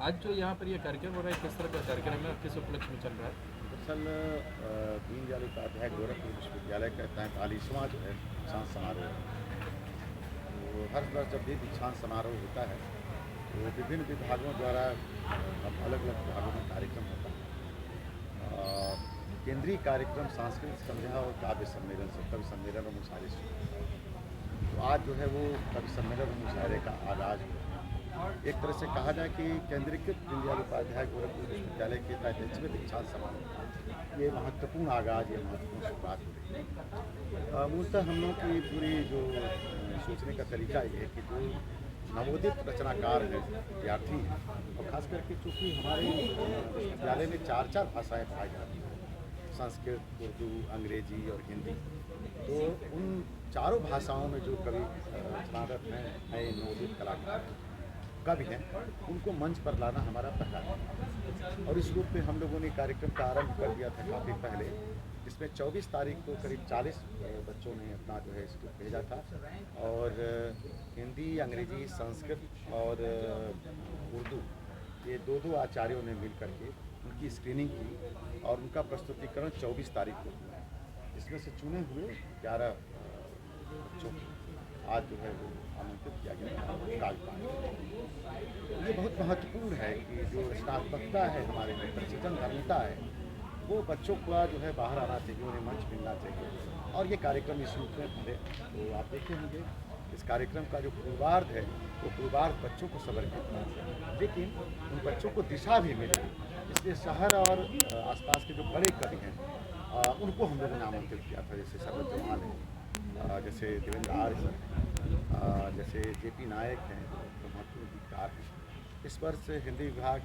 आज जो यहाँ पर ये कार्यक्रम हो रहा है, किस तरह का कार्यक्रम है और किस उपलक्ष्य में चल रहा है? दरअसल दीनदयाल उपाध्याय गोरखपुर विश्वविद्यालय का 43वां जो है दीक्षांत समारोह है। तो हर वर्ष जब भी दीक्षांत समारोह होता है तो विभिन्न विभागों द्वारा अलग अलग विभागों में कार्यक्रम होता है। केंद्रीय कार्यक्रम सांस्कृतिक संध्या और काव्य सम्मेलन से कवि सम्मेलन और मुशायरे शुरू। तो आज जो है वो कवि सम्मेलन और मुशायरे का आगाज हुआ। एक तरह से कहा जाए कि केंद्रीकृत दीनदयाल उपाध्याय गोरखपुर विश्वविद्यालय के 43वें दीक्षांत समारोह ये महत्वपूर्ण आगाज, ये महत्वपूर्ण शुरुआत हो रही है। मूलतः हम लोग की पूरी जो सोचने का तरीका ये है कि जो नवोदित रचनाकार हैं, विद्यार्थी हैं, और खास करके चूँकि हमारे विश्वविद्यालय में 4 भाषाएँ पढ़ाई जाती हैं, संस्कृत, उर्दू, अंग्रेजी और हिंदी। तो उन चारों भाषाओं में जो कवि रचनारत हैं, नए नवोदित कलाकार कवि हैं, उनको मंच पर लाना हमारा पहला है। और इस रूप में हम लोगों ने कार्यक्रम का आरंभ कर दिया था काफ़ी पहले, जिसमें 24 तारीख को करीब 40 बच्चों ने अपना जो है स्क्रिप्ट भेजा था। और हिंदी, अंग्रेजी, संस्कृत और उर्दू ये दो आचार्यों ने मिल करके उनकी स्क्रीनिंग की और उनका प्रस्तुतिकरण 24 तारीख को हुआ। इसमें से चुने हुए 11 बच्चों को आज जो है वो आमंत्रित किया गया काव्य। ये बहुत महत्वपूर्ण है कि जो रचनात्मकता है हमारे में, सृजनधर्मिता है, वो बच्चों का जो है बाहर आना चाहिए, उन्हें मंच मिलना चाहिए। और ये कार्यक्रम इस रूप में पहले तो आप देखे होंगे, इस कार्यक्रम का जो पूर्वार्ध है वो पूर्वार्ध बच्चों को समर्पित है, लेकिन उन बच्चों को दिशा भी मिले, इसलिए शहर और आसपास के जो बड़े कवि हैं उनको हम लोगों ने आमंत्रित किया था। जैसे शरद चौहान हैं, जैसे देवेंद्र आर्य हैं, जैसे जेपी नायक हैं, तो महत्वपूर्ण गीतकार हैं। इस वर्ष हिंदी विभाग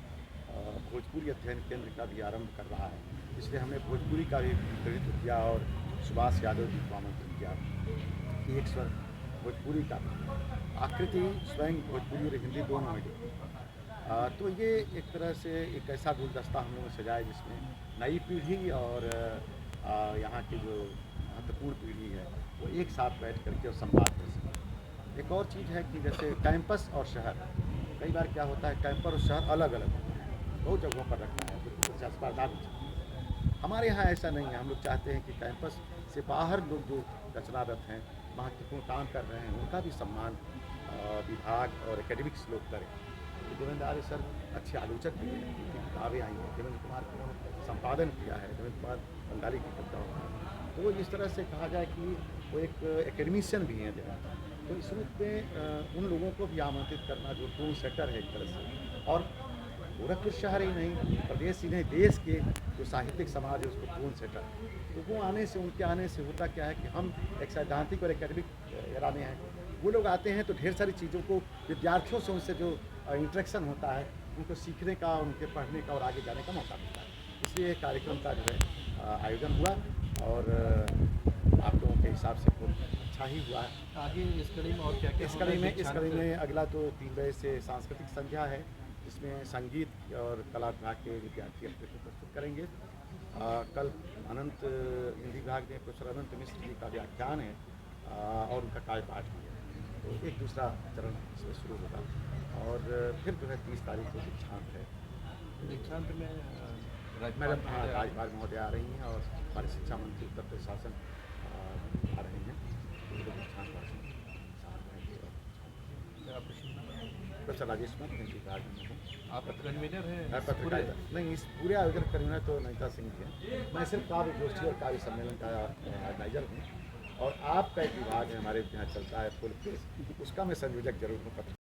भोजपुरी अध्ययन केंद्र का भी आरंभ कर रहा है, इसलिए हमने भोजपुरी का भी नेतृत्व किया और सुभाष यादव जी को आमंत्रित किया कि एक स्वर भोजपुरी का आकृति स्वयं भोजपुरी और हिंदी दोनों में लिखी। तो ये एक तरह से एक ऐसा गुलदस्ता हम लोगों ने सजाया जिसमें नई पीढ़ी और यहाँ की जो महत्वपूर्ण पीढ़ी है वो एक साथ बैठ करके और संवाद कर सके। एक और चीज़ है कि जैसे कैंपस और शहर, कई बार क्या होता है कैंपस और शहर अलग अलग होते हैं, बहुत जगहों पर रखना है, तो स्पर्धा भी चलती है। हमारे यहाँ ऐसा नहीं है। हम लोग चाहते हैं कि कैंपस से बाहर लोग जो रचनारत हैं, महत्वपूर्ण काम कर रहे हैं, उनका भी सम्मान विभाग और एकेडमिक्स लोग करें। देवेंद्र आर्य सर अच्छे आलोचक भी हैं, उनकी किताबें आई हैं, देवेंद्र कुमार को उन्होंने संपादन किया है, देवेंद्र कुमार बंगाली की कविताओं। तो इस तरह से कहा जाए कि वो एक एकेडमिशियन भी हैं देवेंद्र। तो इस रूप में उन लोगों को भी आमंत्रित करना जो टून सेटर है एक तरह से, और गोरखपुर शहर ही नहीं, प्रदेश ही नहीं, देश के जो साहित्यिक समाज है उसको टून सेटर, तो वो आने से, उनके आने से होता क्या है कि हम एक सैद्धांतिक और एकेडमिक एरा में हैं। वो लोग आते हैं तो ढेर सारी चीज़ों को, विद्यार्थियों से उनसे जो इंटरेक्शन होता है, उनको सीखने का, उनके पढ़ने का और आगे जाने का मौका मिलता है। इसलिए कार्यक्रम का जो है आयोजन हुआ और आप लोगों के हिसाब से बहुत अच्छा ही हुआ है। आगे इस कड़ी में और क्या क्या इस कड़ी में अगला तो 3 बजे से सांस्कृतिक संध्या है, जिसमें संगीत और कला विभाग के विद्यार्थी अपने को प्रस्तुत करेंगे। कल अनंत हिंदी विभाग में प्रोफेसर अनंत मिश्र जी का व्याख्यान है और उनका कार्यपाठ भी है। तो एक दूसरा चरण इसमें शुरू होगा और फिर जो है 30 तारीख को दीक्षांत है। दीक्षांत में मैडम राज्यपाल महोदय आ रही हैं और हमारे शिक्षा मंत्री उत्तर प्रदेश शासन आ रहे हैं। दीक्षांत प्रोफेसर राजेश कुमार हिंदी विभाग में हूँ। आप कन्वीनर हैं? पत्रकारिता नहीं, इस पूरे आयोजन कन्वीनर तो नैता सिंह जी हैं। मैं सिर्फ काव्य गोष्ठी और काव्य सम्मेलन का ऑर्गेनाइजर हूँ, और आपका एक विभाग है हमारे यहाँ चलता है फुल प्रेस, उसका मैं संयोजक जरूर हूँ।